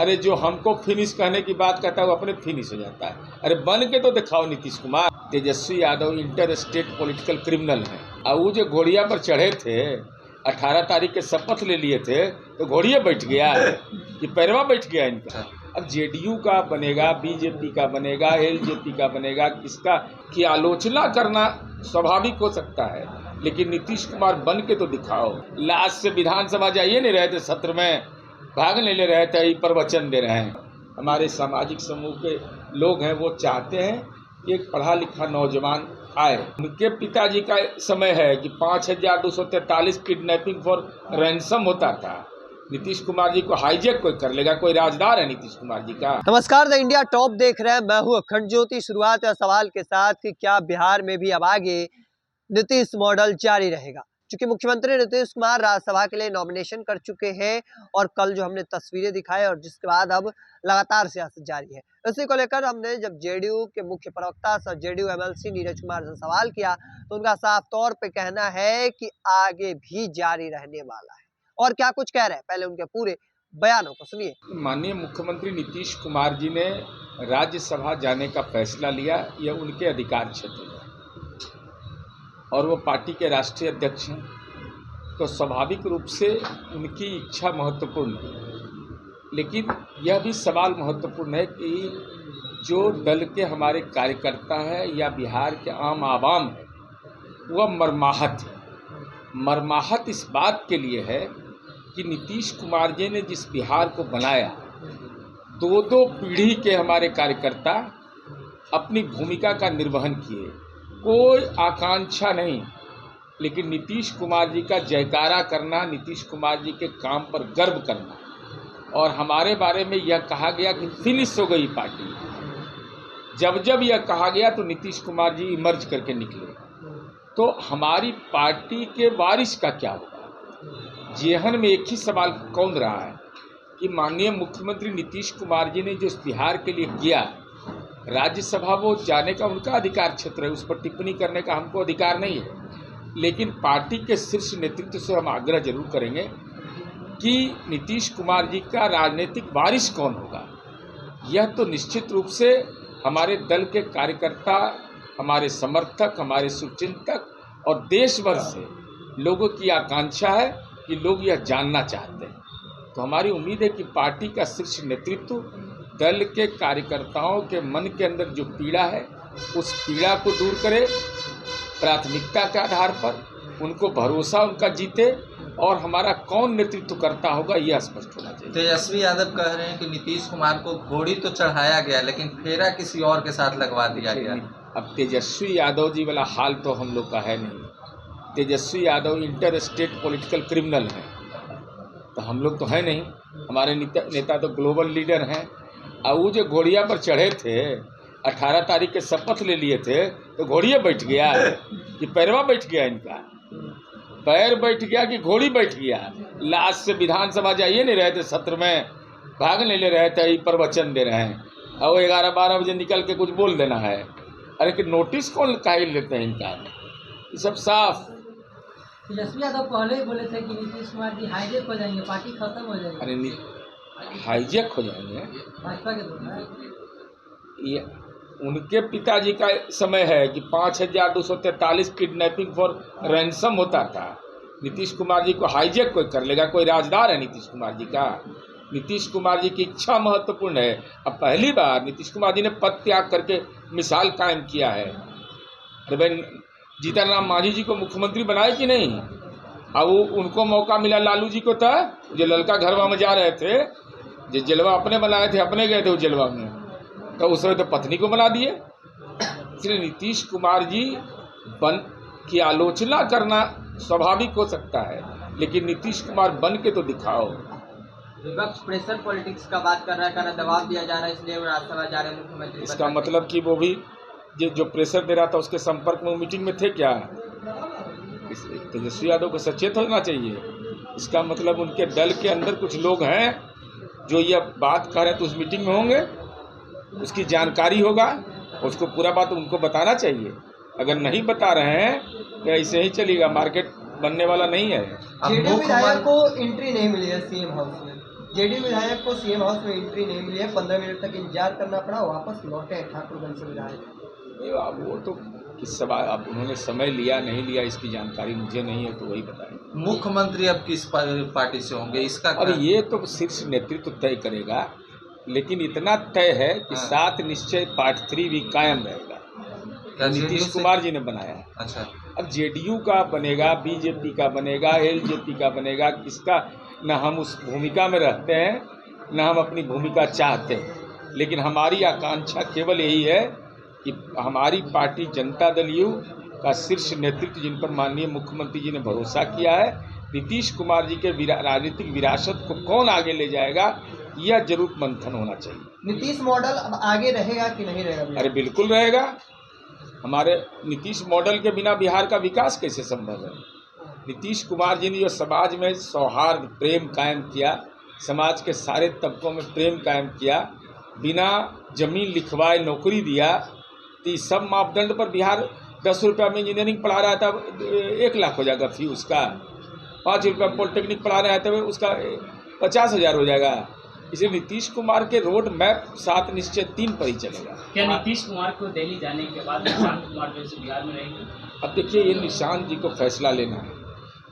अरे जो हमको फिनिश कहने की बात कहता है वो अपने फिनिश हो जाता है। अरे बन के तो दिखाओ Nitish Kumar. Tejashwi Yadav inter state political criminal हैं। और वो जो घोड़िया पर चढ़े थे 18 तारीख के शपथ ले लिए थे तो घोड़िया बैठ गया कि पैरवा बैठ गया इनका। अब जेडीयू का बनेगा, बीजेपी का बनेगा, एलजेपी का बनेगा, किसका की आलोचना करना स्वाभाविक हो सकता है, लेकिन नीतीश कुमार बन के तो दिखाओ। लास्ट से विधानसभा जाइए नहीं रहे थे, सत्र में भाग नहीं ले रहे थे, प्रवचन दे रहे हैं। हमारे सामाजिक समूह के लोग हैं, वो चाहते हैं कि एक पढ़ा लिखा नौजवान आए। उनके पिताजी का समय है कि 5243 किडनैपिंग फॉर रैंसम होता था। नीतीश कुमार जी को हाईजैक कोई कर लेगा? कोई राजदार है नीतीश कुमार जी का? नमस्कार, द इंडिया टॉप देख रहे हैं। मैं हूं अखंड ज्योति। शुरुआत है सवाल के साथ कि क्या बिहार में भी अब आगे नीतीश मॉडल जारी रहेगा? चूंकि मुख्यमंत्री नीतीश कुमार राज्यसभा के लिए नॉमिनेशन कर चुके हैं और कल जो हमने तस्वीरें दिखाई और जिसके बाद अब लगातार सियासत जारी है, इसी को लेकर हमने जब जेडीयू के मुख्य प्रवक्ता जेडीयू एमएलसी नीरज कुमार से सवाल किया तो उनका साफ तौर पे कहना है कि आगे भी जारी रहने वाला है। और क्या कुछ कह रहे हैं, पहले उनके पूरे बयानों को सुनिए। माननीय मुख्यमंत्री नीतीश कुमार जी ने राज्यसभा जाने का फैसला लिया, यह उनके अधिकार क्षेत्र है और वो पार्टी के राष्ट्रीय अध्यक्ष हैं, तो स्वाभाविक रूप से उनकी इच्छा महत्वपूर्ण है। लेकिन यह भी सवाल महत्वपूर्ण है कि जो दल के हमारे कार्यकर्ता है या बिहार के आम आवाम है, वह मर्माहत है। मर्माहत इस बात के लिए है कि नीतीश कुमार जी ने जिस बिहार को बनाया, दो पीढ़ी के हमारे कार्यकर्ता अपनी भूमिका का निर्वहन किए, कोई आकांक्षा नहीं, लेकिन नीतीश कुमार जी का जयकारा करना, नीतीश कुमार जी के काम पर गर्व करना, और हमारे बारे में यह कहा गया कि फिनिश हो गई पार्टी। जब यह कहा गया तो नीतीश कुमार जी इमर्ज करके निकले, तो हमारी पार्टी के वारिस का क्या होगा? जेहन में एक ही सवाल कौन रहा है कि माननीय मुख्यमंत्री नीतीश कुमार जी ने जो बिहार के लिए किया, राज्यसभा वो जाने का उनका अधिकार क्षेत्र है, उस पर टिप्पणी करने का हमको अधिकार नहीं है। लेकिन पार्टी के शीर्ष नेतृत्व से हम आग्रह जरूर करेंगे कि नीतीश कुमार जी का राजनीतिक वारिस कौन होगा। यह तो निश्चित रूप से हमारे दल के कार्यकर्ता, हमारे समर्थक, हमारे शुभचिंतक और देश भर से लोगों की आकांक्षा है कि लोग यह जानना चाहते हैं। तो हमारी उम्मीद है कि पार्टी का शीर्ष नेतृत्व दल के कार्यकर्ताओं के मन के अंदर जो पीड़ा है, उस पीड़ा को दूर करे, प्राथमिकता के आधार पर उनको भरोसा उनका जीते, और हमारा कौन नेतृत्व करता होगा यह स्पष्ट होना चाहिए। तेजस्वी यादव कह रहे हैं कि नीतीश कुमार को घोड़ी तो चढ़ाया गया लेकिन फेरा किसी और के साथ लगवा दिया गया। अब तेजस्वी यादव जी वाला हाल तो हम लोग का है नहीं। Tejashwi Yadav inter state political criminal हैं, तो हम लोग तो है नहीं। हमारे नेता तो ग्लोबल लीडर हैं। और वो जो घोड़िया पर चढ़े थे 18 तारीख के शपथ ले लिए थे तो घोड़िया बैठ गया कि पैरवा बैठ गया इनका। पैर बैठ गया कि घोड़ी बैठ गया। लास्ट से विधानसभा जाइए नहीं रहे थे, सत्र में भाग नहीं ले रहे थे, प्रवचन दे रहे हैं, और 11-12 बजे निकल के कुछ बोल देना है। अरे कि नोटिस कौन काहे लेते हैं इनका? ये सब साफ। तेजस्वी यादव पहले ही बोले थे कि नीतीश कुमार जी हाईजैक हो जाएंगे, पार्टी खत्म हो जाएगी। अरे हाईजैक हो जाएंगे? भाजपा के द्वारा ये उनके पिताजी का समय है कि 5243 किडनैपिंग फॉर रैंसम होता था। नीतीश कुमार जी को हाईजैक कोई कर लेगा? कोई राजदार है नीतीश कुमार जी का? नीतीश कुमार जी की इच्छा महत्वपूर्ण है। अब पहली बार नीतीश कुमार जी ने पद त्याग करके मिसाल कायम किया है। अरे भाई, जीतन राम मांझी जी को मुख्यमंत्री बनाए कि नहीं? अब वो उनको मौका मिला, लालू जी को था, जो ललका घरवा में जा रहे थे, जो जलवा अपने बनाए थे, अपने गए थे उस जलवा में, तो उस समय तो पत्नी को बना दिए। इसलिए नीतीश कुमार जी की आलोचना करना स्वाभाविक हो सकता है, लेकिन नीतीश कुमार बन के तो दिखाओ। विपक्ष प्रेशर पॉलिटिक्स का बात कर रहा है, कहना दबाव दिया जा रहा है, इसलिए राज्यसभा जा रहे मुख्यमंत्री। इसका मतलब कि वो भी जो प्रेशर दे रहा था उसके संपर्क में मीटिंग में थे क्या? तेजस्वी यादव को सचेत होना चाहिए। इसका मतलब उनके दल के अंदर कुछ लोग हैं जो यह बात कह रहे हैं, तो उस मीटिंग में होंगे, उसकी जानकारी होगा, उसको पूरा बात उनको बताना चाहिए। अगर नहीं बता रहे हैं तो ऐसे ही चलेगा, मार्केट बनने वाला नहीं है। जेडीयू विधायक को एंट्री नहीं मिली है सीएम हाउस में। जेडीयू विधायक को सीएम हाउस में एंट्री नहीं मिली है, 15 मिनट तक इंतजार करना पड़ा, वापस लौटे हैं ठाकुरगंज से विधायक। ये अब वो तो किस सवाल, अब उन्होंने समय लिया नहीं लिया इसकी जानकारी मुझे नहीं है, तो वही बताएं। मुख्यमंत्री अब किस पार्टी से होंगे इसका अब ये तो शीर्ष नेतृत्व तय करेगा, लेकिन इतना तय है कि 7 निश्चय पार्ट 3 भी कायम रहेगा। नीतीश कुमार जी ने बनाया है। अच्छा, अब जेडीयू का बनेगा, बीजेपी का बनेगा, एलजेपी का बनेगा, किसका, न हम उस भूमिका में रहते हैं न हम अपनी भूमिका चाहते हैं, लेकिन हमारी आकांक्षा केवल यही है कि हमारी पार्टी जनता दल यू का शीर्ष नेतृत्व, जिन पर माननीय मुख्यमंत्री जी ने भरोसा किया है, नीतीश कुमार जी के राजनीतिक विरासत को कौन आगे ले जाएगा, यह जरूर मंथन होना चाहिए। नीतीश मॉडल अब आगे रहेगा कि नहीं रहेगा? अरे बिल्कुल रहेगा। हमारे नीतीश मॉडल के बिना बिहार का विकास कैसे संभव है? नीतीश कुमार जी ने जो समाज में सौहार्द प्रेम कायम किया, समाज के सारे तबकों में प्रेम कायम किया, बिना जमीन लिखवाए नौकरी दिया, तो इस सब मापदंड पर बिहार 10 रुपया में इंजीनियरिंग पढ़ा रहा था, 1 लाख हो जाएगा फी उसका। 5 रुपया पॉलिटेक्निक पढ़ा रहा था, उसका 50,000 हो जाएगा। इसलिए नीतीश कुमार के रोड मैप 7 निश्चय 3 पर ही चलेगा। क्या नीतीश कुमार को दिल्ली जाने के बाद निशांत कुमार जैसे बिहार में रहेंगे? अब देखिए, ये निशांत जी को फैसला लेना है,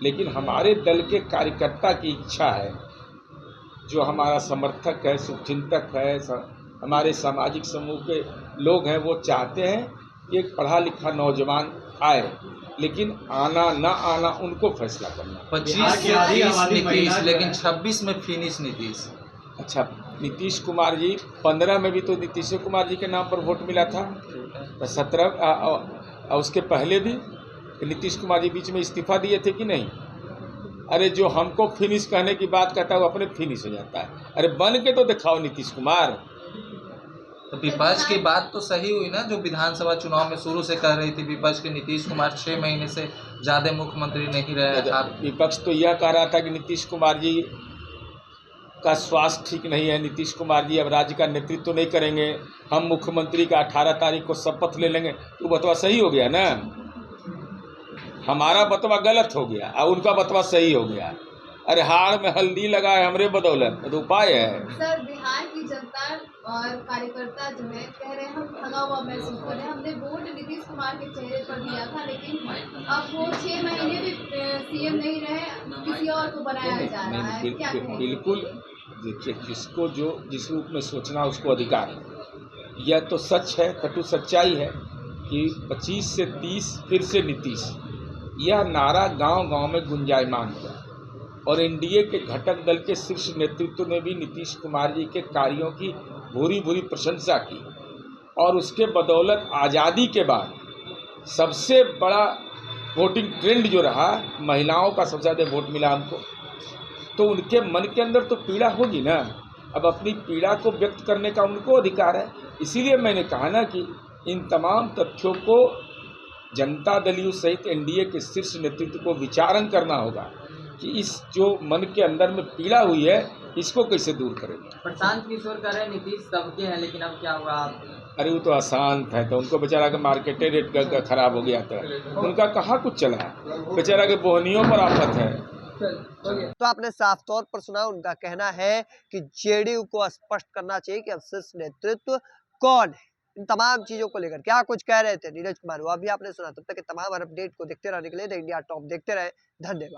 लेकिन हमारे दल के कार्यकर्ता की इच्छा है, जो हमारा समर्थक है, शुभचिंतक है, हमारे सामाजिक समूह के लोग हैं, वो चाहते हैं कि एक पढ़ा लिखा नौजवान आए, लेकिन आना ना आना उनको फैसला करना। 25 से 30 नीतीश, लेकिन 26 में फिनिश नीतीश। अच्छा, नीतीश कुमार जी 15 में भी तो नीतीश कुमार जी के नाम पर वोट मिला था, 17 उसके पहले भी नीतीश कुमार जी बीच में इस्तीफा दिए थे कि नहीं? अरे जो हमको फिनिश कहने की बात कहता है वो अपने फिनिश हो जाता है। अरे बन के तो दिखाओ नीतीश कुमार। तो विपक्ष की बात तो सही हुई ना, जो विधानसभा चुनाव में शुरू से कह रही थी विपक्ष के नीतीश कुमार 6 महीने से ज़्यादा मुख्यमंत्री नहीं रहे। आप विपक्ष तो यह कह रहा था कि नीतीश कुमार जी का स्वास्थ्य ठीक नहीं है, नीतीश कुमार जी अब राज्य का नेतृत्व तो नहीं करेंगे, हम मुख्यमंत्री का 18 तारीख को शपथ ले लेंगे। तो बतवा सही हो गया ना, हमारा बतवा गलत हो गया और उनका बतवा सही हो गया। अरे हाड़ में हल्दी लगाए हमरे बदौलत, तो उपाय है। सर, बिहार की जनता और कार्यकर्ता जो है कह रहे हैं हम थका हुआ महसूस कर रहे हैं, हमने वोट नीतीश कुमार के चेहरे पर दिया था, लेकिन अब वो 6 महीने भी सीएम नहीं रहे, किसी और को बनाया जा रहा है। क्या कहें? बिल्कुल, देखिए, जिसको जो जिस रूप में सोचना उसको अधिकार है। यह तो सच है, कटु सच्चाई है कि 25 से 30 फिर से नीतीश, यह नारा गांव-गांव में गुंजायमान हुआ और एनडीए के घटक दल के शीर्ष नेतृत्व ने भी नीतीश कुमार जी के कार्यों की भूरी भूरी प्रशंसा की और उसके बदौलत आज़ादी के बाद सबसे बड़ा वोटिंग ट्रेंड जो रहा, महिलाओं का सबसे ज़्यादा वोट मिला हमको, तो उनके मन के अंदर तो पीड़ा होगी ना। अब अपनी पीड़ा को व्यक्त करने का उनको अधिकार है। इसीलिए मैंने कहा ना कि इन तमाम तथ्यों को जनता दल यू सहित एनडीए के शीर्ष नेतृत्व को विचारण करना होगा कि इस जो मन के अंदर में पीड़ा हुई है इसको कैसे दूर करेंगे। प्रशांत किशोर कह रहे हैं नीतीश सबके हैं, लेकिन अब क्या हुआ? अरे वो तो अशांत है, तो उनको बेचारा का मार्केट रेट का खराब हो गया था, उनका कहाँ कुछ चला है, बेचारा के बोहनियों पर आफत है। तो आपने साफ तौर पर सुना, उनका कहना है कि जेडीयू को स्पष्ट करना चाहिए कि अब शीर्ष नेतृत्व कौन है। इन तमाम चीजों को लेकर क्या कुछ कह रहे थे नीरज कुमार, वो अभी आपने सुना। तब तक के तमाम अपडेट को देखते रहने के लिए द इंडिया टॉप देखते रहे। धन्यवाद।